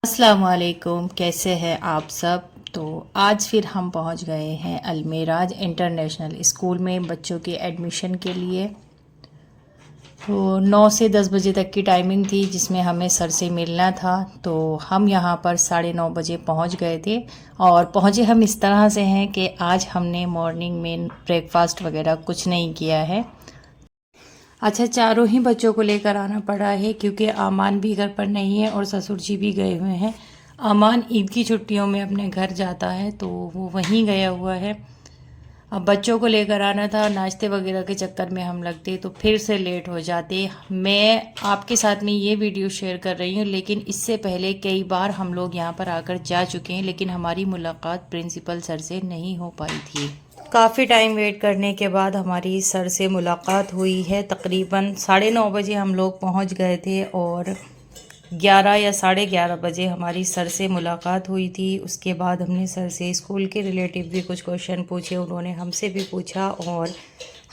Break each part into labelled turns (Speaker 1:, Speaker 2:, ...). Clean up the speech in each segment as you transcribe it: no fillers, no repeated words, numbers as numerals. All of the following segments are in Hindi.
Speaker 1: अस्सलाम वालेकुम, कैसे हैं आप सब। तो आज फिर हम पहुंच गए हैं अलमेराज इंटरनेशनल स्कूल में बच्चों के एडमिशन के लिए। तो 9 से 10 बजे तक की टाइमिंग थी जिसमें हमें सर से मिलना था। तो हम यहां पर 9:30 बजे पहुंच गए थे और पहुंचे हम इस तरह से हैं कि आज हमने मॉर्निंग में ब्रेकफास्ट वगैरह कुछ नहीं किया है। अच्छा, चारों ही बच्चों को लेकर आना पड़ा है क्योंकि आमान भी घर पर नहीं है और ससुर जी भी गए हुए हैं। आमान ईद की छुट्टियों में अपने घर जाता है तो वो वहीं गया हुआ है। अब बच्चों को लेकर आना था, नाश्ते वगैरह के चक्कर में हम लगते तो फिर से लेट हो जाते। मैं आपके साथ में ये वीडियो शेयर कर रही हूँ, लेकिन इससे पहले कई बार हम लोग यहाँ पर आकर जा चुके हैं, लेकिन हमारी मुलाकात प्रिंसिपल सर से नहीं हो पाई थी। काफ़ी टाइम वेट करने के बाद हमारी सर से मुलाकात हुई है। तकरीबन 9:30 बजे हम लोग पहुँच गए थे और 11 या 11:30 बजे हमारी सर से मुलाकात हुई थी। उसके बाद हमने सर से स्कूल के रिलेटिव भी कुछ क्वेश्चन पूछे, उन्होंने हमसे भी पूछा और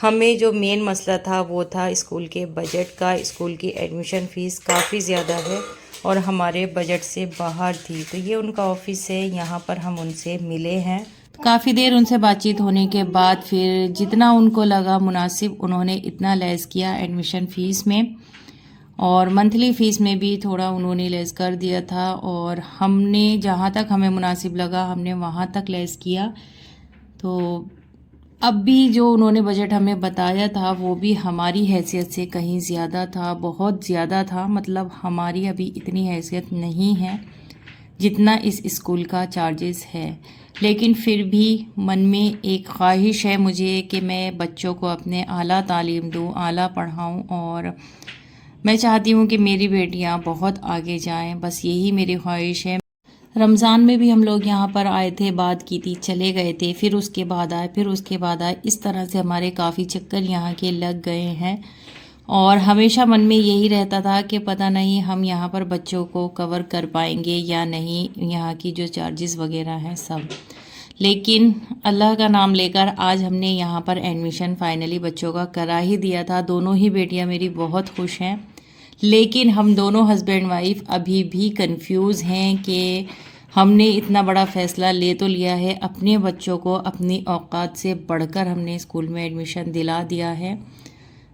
Speaker 1: हमें जो मेन मसला था वो था स्कूल के बजट का। स्कूल की एडमिशन फ़ीस काफ़ी ज़्यादा है और हमारे बजट से बाहर थी। तो ये उनका ऑफिस है, यहाँ पर हम उनसे मिले हैं। काफ़ी देर उनसे बातचीत होने के बाद फिर जितना उनको लगा मुनासिब उन्होंने इतना लेस किया एडमिशन फ़ीस में, और मंथली फ़ीस में भी थोड़ा उन्होंने लेस कर दिया था। और हमने जहाँ तक हमें मुनासिब लगा हमने वहाँ तक लेस किया। तो अब भी जो उन्होंने बजट हमें बताया था वो भी हमारी हैसियत से कहीं ज़्यादा था, बहुत ज़्यादा था। मतलब हमारी अभी इतनी हैसियत नहीं है जितना इस स्कूल का चार्जेस है, लेकिन फिर भी मन में एक ख्वाहिश है मुझे कि मैं बच्चों को अपने आला तालीम दूँ, आला पढ़ाऊँ, और मैं चाहती हूँ कि मेरी बेटियाँ बहुत आगे जाएं। बस यही मेरी ख्वाहिश है। रमज़ान में भी हम लोग यहाँ पर आए थे, बात की थी, चले गए थे, फिर उसके बाद आए, फिर उसके बाद आए। इस तरह से हमारे काफ़ी चक्कर यहाँ के लग गए हैं और हमेशा मन में यही रहता था कि पता नहीं हम यहाँ पर बच्चों को कवर कर पाएंगे या नहीं, यहाँ की जो चार्जेस वगैरह हैं सब। लेकिन अल्लाह का नाम लेकर आज हमने यहाँ पर एडमिशन फाइनली बच्चों का करा ही दिया था। दोनों ही बेटियाँ मेरी बहुत खुश हैं, लेकिन हम दोनों हस्बैंड वाइफ अभी भी कंफ्यूज हैं कि हमने इतना बड़ा फ़ैसला ले तो लिया है, अपने बच्चों को अपनी औकात से बढ़कर हमने स्कूल में एडमिशन दिला दिया है,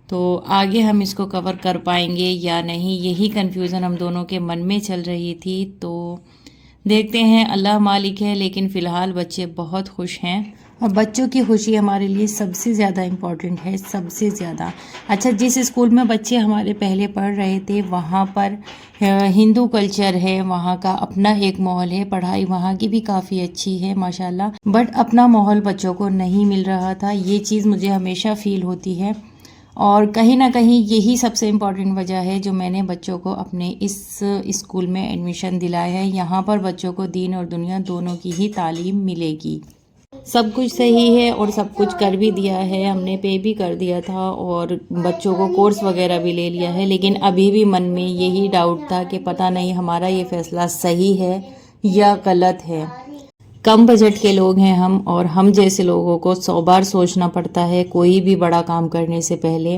Speaker 1: तो आगे हम इसको कवर कर पाएंगे या नहीं, यही कन्फ्यूज़न हम दोनों के मन में चल रही थी। तो देखते हैं, अल्लाह मालिक है, लेकिन फ़िलहाल बच्चे बहुत खुश हैं और बच्चों की खुशी हमारे लिए सबसे ज़्यादा इम्पॉर्टेंट है, सबसे ज़्यादा। अच्छा, जिस स्कूल में बच्चे हमारे पहले पढ़ रहे थे वहाँ पर हिंदू कल्चर है, वहाँ का अपना एक माहौल है, पढ़ाई वहाँ की भी काफ़ी अच्छी है माशाल्लाह, बट अपना माहौल बच्चों को नहीं मिल रहा था। ये चीज़ मुझे हमेशा फ़ील होती है और कहीं ना कहीं यही सबसे इम्पॉर्टेंट वजह है जो मैंने बच्चों को अपने इस स्कूल में एडमिशन दिलाया है। यहाँ पर बच्चों को दीन और दुनिया दोनों की ही तालीम मिलेगी। सब कुछ सही है और सब कुछ कर भी दिया है, हमने पे भी कर दिया था और बच्चों को कोर्स वगैरह भी ले लिया है, लेकिन अभी भी मन में यही डाउट था कि पता नहीं हमारा ये फ़ैसला सही है या गलत है। कम बजट के लोग हैं हम, और हम जैसे लोगों को 100 बार सोचना पड़ता है कोई भी बड़ा काम करने से पहले।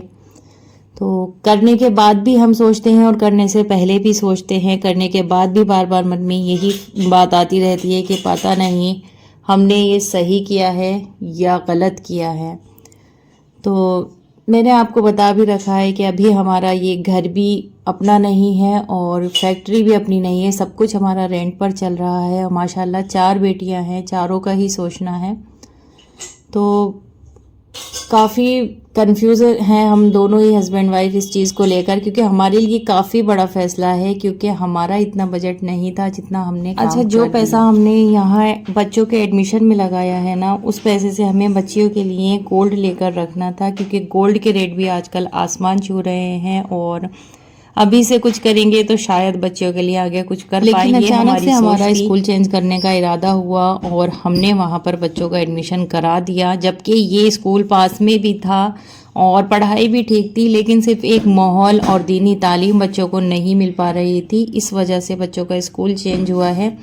Speaker 1: तो करने के बाद भी हम सोचते हैं और करने से पहले भी सोचते हैं, करने के बाद भी बार बार मन में यही बात आती रहती है कि पता नहीं हमने ये सही किया है या गलत किया है। तो मैंने आपको बता भी रखा है कि अभी हमारा ये घर भी अपना नहीं है और फैक्ट्री भी अपनी नहीं है, सब कुछ हमारा रेंट पर चल रहा है। और माशाल्लाह 4 बेटियां हैं, चारों का ही सोचना है। तो काफ़ी कंफ्यूज हैं हम दोनों ही हस्बैंड वाइफ इस चीज़ को लेकर, क्योंकि हमारे लिए काफ़ी बड़ा फैसला है, क्योंकि हमारा इतना बजट नहीं था जितना हमने अच्छा जो पैसा हमने यहाँ बच्चों के एडमिशन में लगाया है ना, उस पैसे से हमें बच्चियों के लिए गोल्ड लेकर रखना था, क्योंकि गोल्ड के रेट भी आजकल आसमान छू रहे हैं और अभी से कुछ करेंगे तो शायद बच्चों के लिए आगे कुछ कर पाएंगे। लेकिन अचानक से हमारा स्कूल चेंज करने का इरादा हुआ और हमने वहाँ पर बच्चों का एडमिशन करा दिया, जबकि ये स्कूल पास में भी था और पढ़ाई भी ठीक थी, लेकिन सिर्फ एक माहौल और दीनी तालीम बच्चों को नहीं मिल पा रही थी। इस वजह से बच्चों का स्कूल चेंज हुआ है।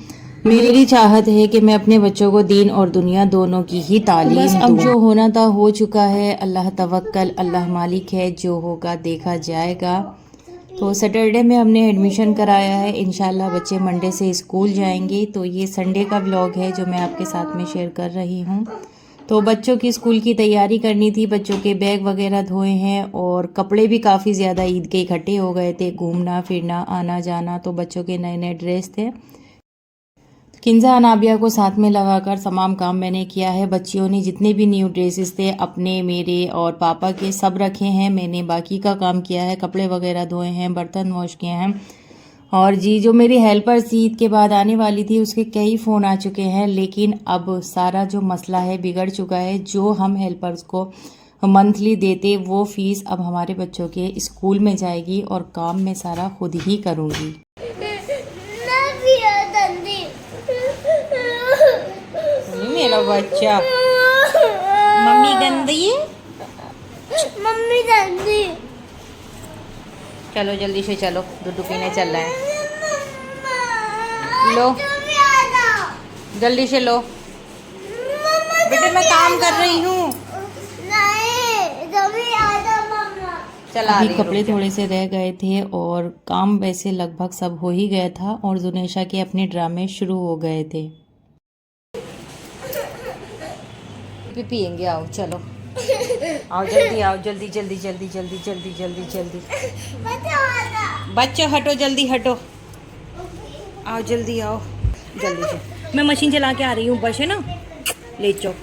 Speaker 1: मेरी चाहत है कि मैं अपने बच्चों को दीन और दुनिया दोनों की ही तालीम दूं। अब जो होना था हो चुका है, अल्लाह तवक्कल, अल्लाह मालिक है, जो होगा देखा जाएगा। तो सैटरडे में हमने एडमिशन कराया है। इंशाल्लाह बच्चे मंडे से स्कूल जाएंगे। तो ये संडे का व्लॉग है जो मैं आपके साथ में शेयर कर रही हूँ। तो बच्चों की स्कूल की तैयारी करनी थी, बच्चों के बैग वगैरह धोए हैं और कपड़े भी काफ़ी ज़्यादा ईद के इकट्ठे हो गए थे। घूमना फिरना आना जाना, तो बच्चों के नए नए ड्रेस थे। किंजा अनाबिया को साथ में लगाकर तमाम काम मैंने किया है। बच्चियों ने जितने भी न्यू ड्रेसेस थे अपने, मेरे और पापा के, सब रखे हैं। मैंने बाकी का काम किया है, कपड़े वगैरह धोए हैं, बर्तन वॉश किए हैं। और जी जो मेरी हेल्पर ईद के बाद आने वाली थी उसके कई फ़ोन आ चुके हैं, लेकिन अब सारा जो मसला है बिगड़ चुका है। जो हम हेल्पर्स को मंथली देते वो फ़ीस अब हमारे बच्चों के स्कूल में जाएगी और काम मैं सारा खुद ही करूँगी। मेरा बच्चा मम्मी गंदी, मम्मी गंदी। चलो जल्दी से चलो, दूध पीने चल रहा है। लो जल्दी से लो बेटे, मैं काम कर रही हूँ। चला अभी कपड़े थोड़े से रह गए थे और काम वैसे लगभग सब हो ही गया था और जुनेशा के अपने ड्रामे शुरू हो गए थे। पियेंगे, आओ चलो, आओ जल्दी, आओ जल्दी जल्दी जल्दी जल्दी जल्दी जल्दी जल्दी। बच्चों हटो, जल्दी हटो, आओ जल्दी, आओ जल्दी से। मैं मशीन चला के आ रही हूँ, बस है ना, ले जाओ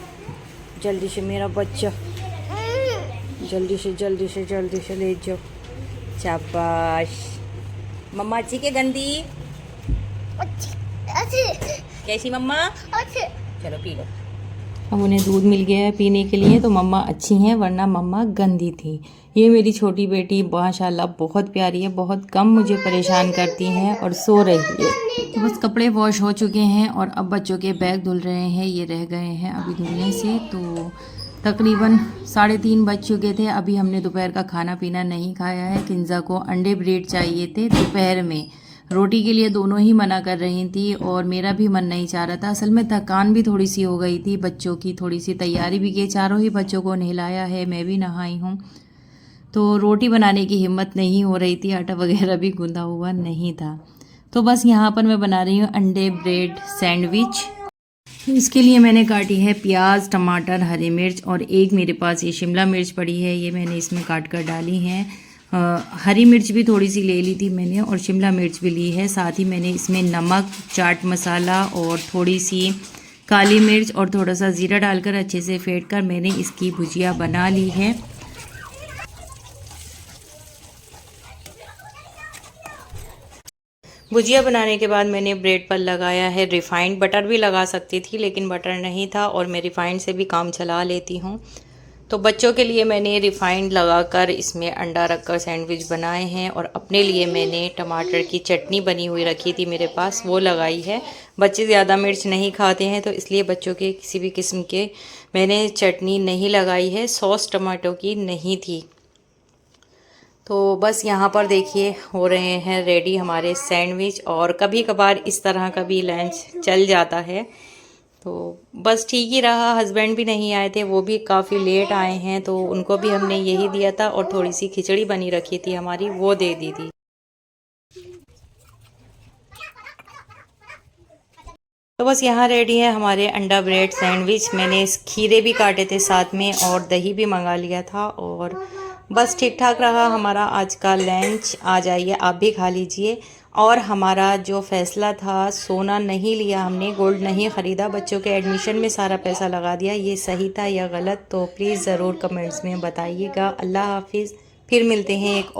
Speaker 1: जल्दी से मेरा बच्चा, जल्दी से जल्दी से जल्दी से ले जाओ। शाबाश मम्मा। अच्छी के गंदी? कैसी मम्मा? चलो पी लो। अब उन्हें दूध मिल गया है पीने के लिए, तो मम्मा अच्छी हैं, वरना मम्मा गंदी थी। ये मेरी छोटी बेटी माशाल्लाह बहुत प्यारी है, बहुत कम मुझे परेशान करती हैं और सो रही है। तो बस कपड़े वॉश हो चुके हैं और अब बच्चों के बैग धुल रहे हैं। ये रह गए हैं अभी धुलने से। तो तकरीबन 3:30 बज चुके थे। अभी हमने दोपहर का खाना पीना नहीं खाया है। किंजा को अंडे ब्रेड चाहिए थे दोपहर में, रोटी के लिए दोनों ही मना कर रही थी और मेरा भी मन नहीं चाह रहा था। असल में थकान भी थोड़ी सी हो गई थी, बच्चों की थोड़ी सी तैयारी भी की, चारों ही बच्चों को नहलाया है, मैं भी नहाई हूँ। तो रोटी बनाने की हिम्मत नहीं हो रही थी, आटा वगैरह भी गूंदा हुआ नहीं था। तो बस यहाँ पर मैं बना रही हूँ अंडे ब्रेड सैंडविच। इसके लिए मैंने काटी है प्याज, टमाटर, हरी मिर्च और एक मेरे पास ये शिमला मिर्च पड़ी है, ये मैंने इसमें काट कर डाली है। हरी मिर्च भी थोड़ी सी ले ली थी मैंने और शिमला मिर्च भी ली है। साथ ही मैंने इसमें नमक, चाट मसाला और थोड़ी सी काली मिर्च और थोड़ा सा ज़ीरा डालकर अच्छे से फेंट कर मैंने इसकी भुजिया बना ली है। भुजिया बनाने के बाद मैंने ब्रेड पर लगाया है रिफ़ाइंड। बटर भी लगा सकती थी लेकिन बटर नहीं था और मैं रिफ़ाइंड से भी काम चला लेती हूँ। तो बच्चों के लिए मैंने रिफ़ाइंड लगाकर इसमें अंडा रखकर सैंडविच बनाए हैं और अपने लिए मैंने टमाटर की चटनी बनी हुई रखी थी मेरे पास, वो लगाई है। बच्चे ज़्यादा मिर्च नहीं खाते हैं तो इसलिए बच्चों के किसी भी किस्म के मैंने चटनी नहीं लगाई है। सॉस टमाटो की नहीं थी। तो बस यहाँ पर देखिए हो रहे हैं रेडी हमारे सैंडविच और कभी कभार इस तरह का भी लंच चल जाता है। तो बस ठीक ही रहा। हस्बैंड भी नहीं आए थे, वो भी काफ़ी लेट आए हैं, तो उनको भी हमने यही दिया था और थोड़ी सी खिचड़ी बनी रखी थी हमारी, वो दे दी थी। तो बस यहाँ रेडी है हमारे अंडा ब्रेड सैंडविच। मैंने खीरे भी काटे थे साथ में और दही भी मंगा लिया था और बस ठीक ठाक रहा हमारा आज का लंच। आ जाइए आप भी खा लीजिए। और हमारा जो फ़ैसला था, सोना नहीं लिया हमने, गोल्ड नहीं ख़रीदा, बच्चों के एडमिशन में सारा पैसा लगा दिया, ये सही था या गलत? तो प्लीज़ ज़रूर कमेंट्स में बताइएगा। अल्लाह हाफिज़। फिर मिलते हैं एक